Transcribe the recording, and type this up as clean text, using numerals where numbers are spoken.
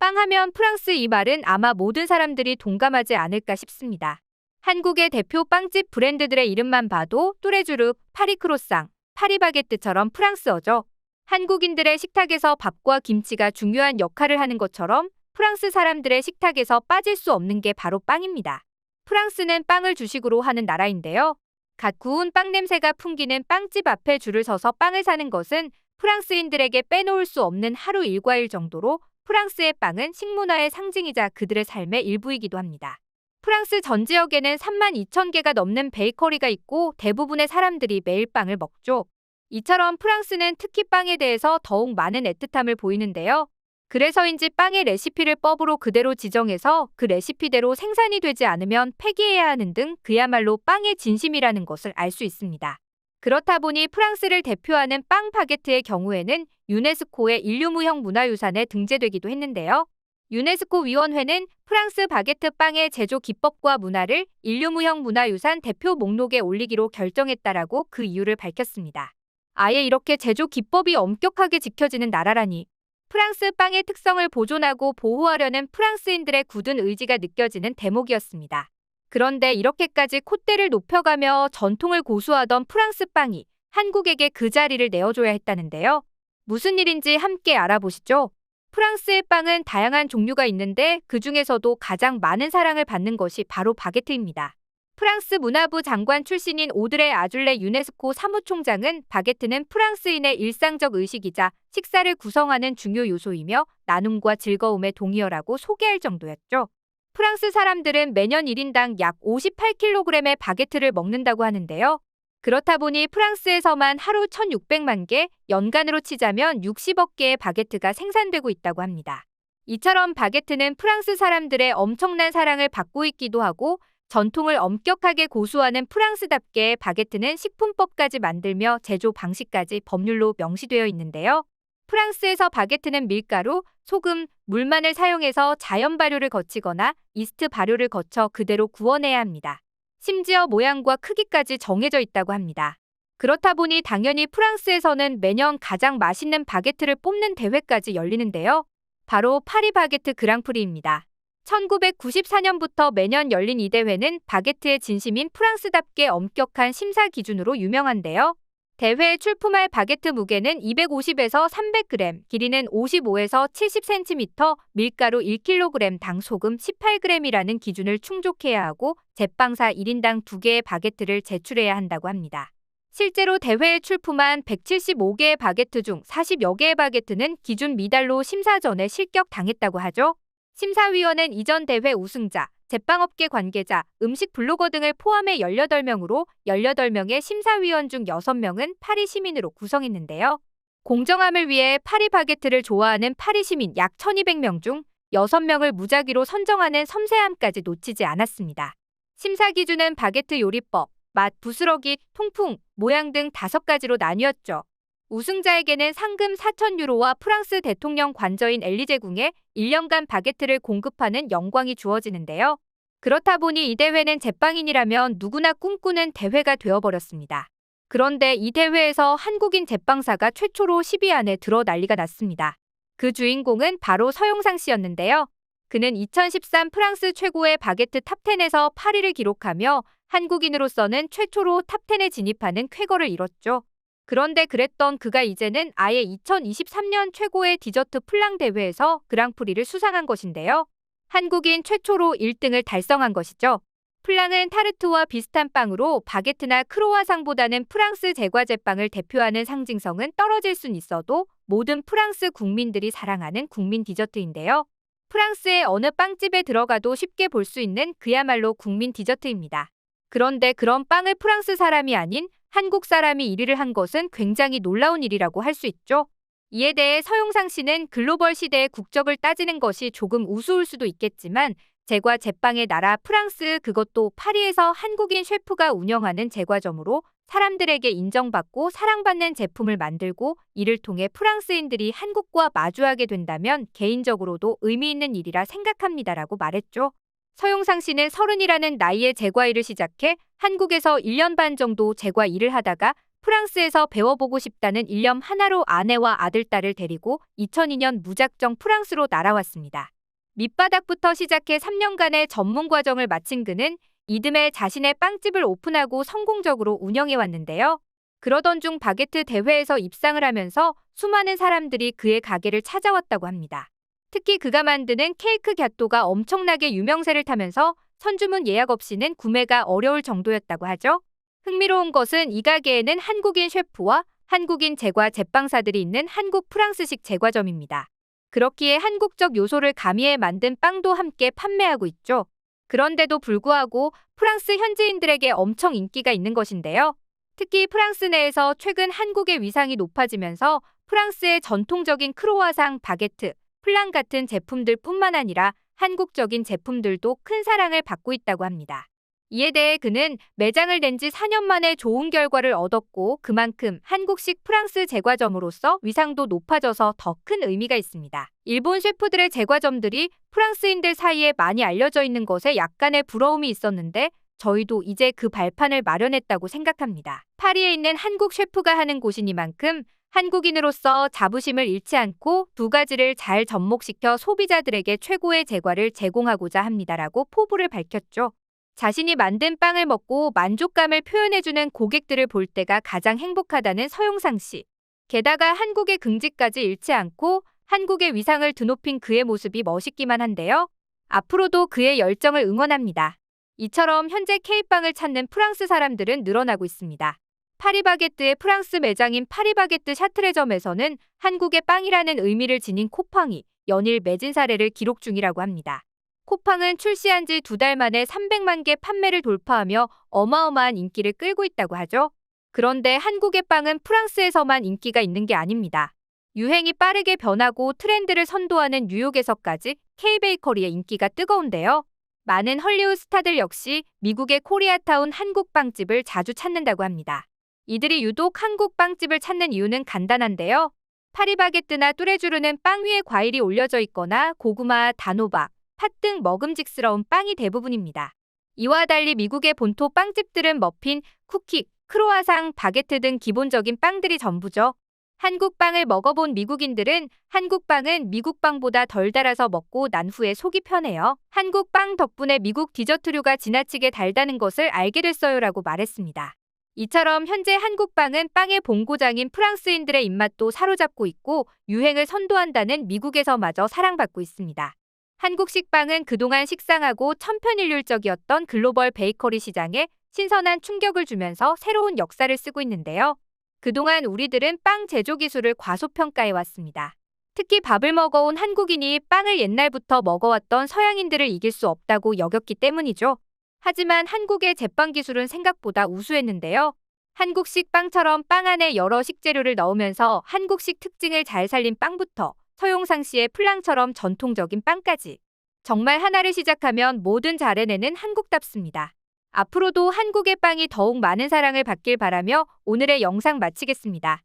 빵 하면 프랑스 이 말은 아마 모든 사람들이 동감하지 않을까 싶습니다. 한국의 대표 빵집 브랜드들의 이름만 봐도 뚜레쥬르, 파리크로상, 파리바게뜨처럼 프랑스어죠. 한국인들의 식탁에서 밥과 김치가 중요한 역할을 하는 것처럼 프랑스 사람들의 식탁에서 빠질 수 없는 게 바로 빵입니다. 프랑스는 빵을 주식으로 하는 나라인데요. 갓 구운 빵 냄새가 풍기는 빵집 앞에 줄을 서서 빵을 사는 것은 프랑스인들에게 빼놓을 수 없는 하루 일과일 정도로 프랑스의 빵은 식문화의 상징이자 그들의 삶의 일부이기도 합니다. 프랑스 전 지역에는 32,000개가 넘는 베이커리가 있고 대부분의 사람들이 매일 빵을 먹죠. 이처럼 프랑스는 특히 빵에 대해서 더욱 많은 애틋함을 보이는데요. 그래서인지 빵의 레시피를 법으로 그대로 지정해서 그 레시피대로 생산이 되지 않으면 폐기해야 하는 등 그야말로 빵의 진심이라는 것을 알 수 있습니다. 그렇다 보니 프랑스를 대표하는 빵 바게트의 경우에는 유네스코의 인류무형 문화유산에 등재되기도 했는데요. 유네스코 위원회는 프랑스 바게트 빵의 제조 기법과 문화를 인류무형 문화유산 대표 목록에 올리기로 결정했다라고 그 이유를 밝혔습니다. 아예 이렇게 제조 기법이 엄격하게 지켜지는 나라라니 프랑스 빵의 특성을 보존하고 보호하려는 프랑스인들의 굳은 의지가 느껴지는 대목이었습니다. 그런데 이렇게까지 콧대를 높여가며 전통을 고수하던 프랑스 빵이 한국에게 그 자리를 내어줘야 했다는데요. 무슨 일인지 함께 알아보시죠. 프랑스의 빵은 다양한 종류가 있는데 그 중에서도 가장 많은 사랑을 받는 것이 바로 바게트입니다. 프랑스 문화부 장관 출신인 오드레 아줄레 유네스코 사무총장은 바게트는 프랑스인의 일상적 의식이자 식사를 구성하는 중요 요소이며 나눔과 즐거움의 동의어라고 소개할 정도였죠. 프랑스 사람들은 매년 1인당 약 58kg의 바게트를 먹는다고 하는데요. 그렇다 보니 프랑스에서만 하루 1,600만 개, 연간으로 치자면 60억 개의 바게트가 생산되고 있다고 합니다. 이처럼 바게트는 프랑스 사람들의 엄청난 사랑을 받고 있기도 하고 전통을 엄격하게 고수하는 프랑스답게 바게트는 식품법까지 만들며 제조 방식까지 법률로 명시되어 있는데요. 프랑스에서 바게트는 밀가루, 소금, 물만을 사용해서 자연 발효를 거치거나 이스트 발효를 거쳐 그대로 구워내야 합니다. 심지어 모양과 크기까지 정해져 있다고 합니다. 그렇다 보니 당연히 프랑스에서는 매년 가장 맛있는 바게트를 뽑는 대회까지 열리는데요. 바로 파리 바게트 그랑프리입니다. 1994년부터 매년 열린 이 대회는 바게트의 진심인 프랑스답게 엄격한 심사 기준으로 유명한데요. 대회에 출품할 바게트 무게는 250에서 300g, 길이는 55에서 70cm, 밀가루 1kg당 소금 18g이라는 기준을 충족해야 하고 제빵사 1인당 2개의 바게트를 제출해야 한다고 합니다. 실제로 대회에 출품한 175개의 바게트 중 40여 개의 바게트는 기준 미달로 심사 전에 실격당했다고 하죠. 심사위원은 이전 대회 우승자, 제빵업계 관계자, 음식 블로거 등을 포함해 18명으로 18명의 심사위원 중 6명은 파리 시민으로 구성했는데요. 공정함을 위해 파리 바게트를 좋아하는 파리 시민 약 1,200명 중 6명을 무작위로 선정하는 섬세함까지 놓치지 않았습니다. 심사 기준은 바게트 요리법, 맛, 부스러기, 통풍, 모양 등 5가지로 나뉘었죠. 우승자에게는 상금 4,000유로와 프랑스 대통령 관저인 엘리제궁에 1년간 바게트를 공급하는 영광이 주어지는데요. 그렇다 보니 이 대회는 제빵인이라면 누구나 꿈꾸는 대회가 되어버렸습니다. 그런데 이 대회에서 한국인 제빵사가 최초로 10위 안에 들어 난리가 났습니다. 그 주인공은 바로 서용상 씨였는데요. 그는 2013 프랑스 최고의 바게트 탑10에서 8위를 기록하며 한국인으로서는 최초로 탑10에 진입하는 쾌거를 이뤘죠. 그런데 그랬던 그가 이제는 아예 2023년 최고의 디저트 플랑 대회에서 그랑프리를 수상한 것인데요. 한국인 최초로 1등을 달성한 것이죠. 플랑은 타르트와 비슷한 빵으로 바게트나 크로와상보다는 프랑스 제과제빵을 대표하는 상징성은 떨어질 순 있어도 모든 프랑스 국민들이 사랑하는 국민 디저트인데요. 프랑스의 어느 빵집에 들어가도 쉽게 볼 수 있는 그야말로 국민 디저트입니다. 그런데 그런 빵을 프랑스 사람이 아닌 한국 사람이 1위를 한 것은 굉장히 놀라운 일이라고 할 수 있죠. 이에 대해 서용상 씨는 글로벌 시대의 국적을 따지는 것이 조금 우스울 수도 있겠지만 제과 제빵의 나라 프랑스, 그것도 파리에서 한국인 셰프가 운영하는 제과점으로 사람들에게 인정받고 사랑받는 제품을 만들고 이를 통해 프랑스인들이 한국과 마주하게 된다면 개인적으로도 의미 있는 일이라 생각합니다라고 말했죠. 서용상 씨는 30이라는 나이에 제과 일을 시작해 한국에서 1년 반 정도 제과 일을 하다가 프랑스에서 배워보고 싶다는 일념 하나로 아내와 아들, 딸을 데리고 2002년 무작정 프랑스로 날아왔습니다. 밑바닥부터 시작해 3년간의 전문 과정을 마친 그는 이듬해 자신의 빵집을 오픈하고 성공적으로 운영해왔는데요. 그러던 중 바게트 대회에서 입상을 하면서 수많은 사람들이 그의 가게를 찾아왔다고 합니다. 특히 그가 만드는 케이크 갸또가 엄청나게 유명세를 타면서 선주문 예약 없이는 구매가 어려울 정도였다고 하죠. 흥미로운 것은 이 가게에는 한국인 셰프와 한국인 제과 제빵사들이 있는 한국 프랑스식 제과점입니다. 그렇기에 한국적 요소를 가미해 만든 빵도 함께 판매하고 있죠. 그런데도 불구하고 프랑스 현지인들에게 엄청 인기가 있는 것인데요. 특히 프랑스 내에서 최근 한국의 위상이 높아지면서 프랑스의 전통적인 크로와상, 바게트, 플랑 같은 제품들 뿐만 아니라 한국적인 제품들도 큰 사랑을 받고 있다고 합니다. 이에 대해 그는 매장을 낸 지 4년 만에 좋은 결과를 얻었고 그만큼 한국식 프랑스 제과점으로서 위상도 높아져서 더 큰 의미가 있습니다. 일본 셰프들의 제과점들이 프랑스인들 사이에 많이 알려져 있는 것에 약간의 부러움이 있었는데 저희도 이제 그 발판을 마련했다고 생각합니다. 파리에 있는 한국 셰프가 하는 곳이니만큼 한국인으로서 자부심을 잃지 않고 두 가지를 잘 접목시켜 소비자들에게 최고의 제과를 제공하고자 합니다라고 포부를 밝혔죠. 자신이 만든 빵을 먹고 만족감을 표현해주는 고객들을 볼 때가 가장 행복하다는 서용상 씨. 게다가 한국의 긍지까지 잃지 않고 한국의 위상을 드높인 그의 모습이 멋있기만 한데요. 앞으로도 그의 열정을 응원합니다. 이처럼 현재 K빵을 찾는 프랑스 사람들은 늘어나고 있습니다. 파리바게뜨의 프랑스 매장인 파리바게뜨 샤트레점에서는 한국의 빵이라는 의미를 지닌 코팡이 연일 매진 사례를 기록 중이라고 합니다. 코팡은 출시한 지 2달 만에 300만 개 판매를 돌파하며 어마어마한 인기를 끌고 있다고 하죠. 그런데 한국의 빵은 프랑스에서만 인기가 있는 게 아닙니다. 유행이 빠르게 변하고 트렌드를 선도하는 뉴욕에서까지 K베이커리의 인기가 뜨거운데요. 많은 헐리우드 스타들 역시 미국의 코리아타운 한국 빵집을 자주 찾는다고 합니다. 이들이 유독 한국 빵집을 찾는 이유는 간단한데요. 파리바게뜨나 뚜레쥬르는 빵 위에 과일이 올려져 있거나 고구마, 단호박, 팥 등 먹음직스러운 빵이 대부분입니다. 이와 달리 미국의 본토 빵집들은 머핀, 쿠키, 크로아상, 바게트 등 기본적인 빵들이 전부죠. 한국 빵을 먹어본 미국인들은 한국 빵은 미국 빵보다 덜 달아서 먹고 난 후에 속이 편해요. 한국 빵 덕분에 미국 디저트류가 지나치게 달다는 것을 알게 됐어요라고 말했습니다. 이처럼 현재 한국 빵은 빵의 본고장인 프랑스인들의 입맛도 사로잡고 있고 유행을 선도한다는 미국에서마저 사랑받고 있습니다. 한국식 빵은 그동안 식상하고 천편일률적이었던 글로벌 베이커리 시장에 신선한 충격을 주면서 새로운 역사를 쓰고 있는데요. 그동안 우리들은 빵 제조 기술을 과소평가해왔습니다. 특히 밥을 먹어온 한국인이 빵을 옛날부터 먹어왔던 서양인들을 이길 수 없다고 여겼기 때문이죠. 하지만 한국의 제빵 기술은 생각보다 우수했는데요. 한국식 빵처럼 빵 안에 여러 식재료를 넣으면서 한국식 특징을 잘 살린 빵부터 서용상 씨의 플랑처럼 전통적인 빵까지 정말 하나를 시작하면 뭐든 잘 해내는 한국답습니다. 앞으로도 한국의 빵이 더욱 많은 사랑을 받길 바라며 오늘의 영상 마치겠습니다.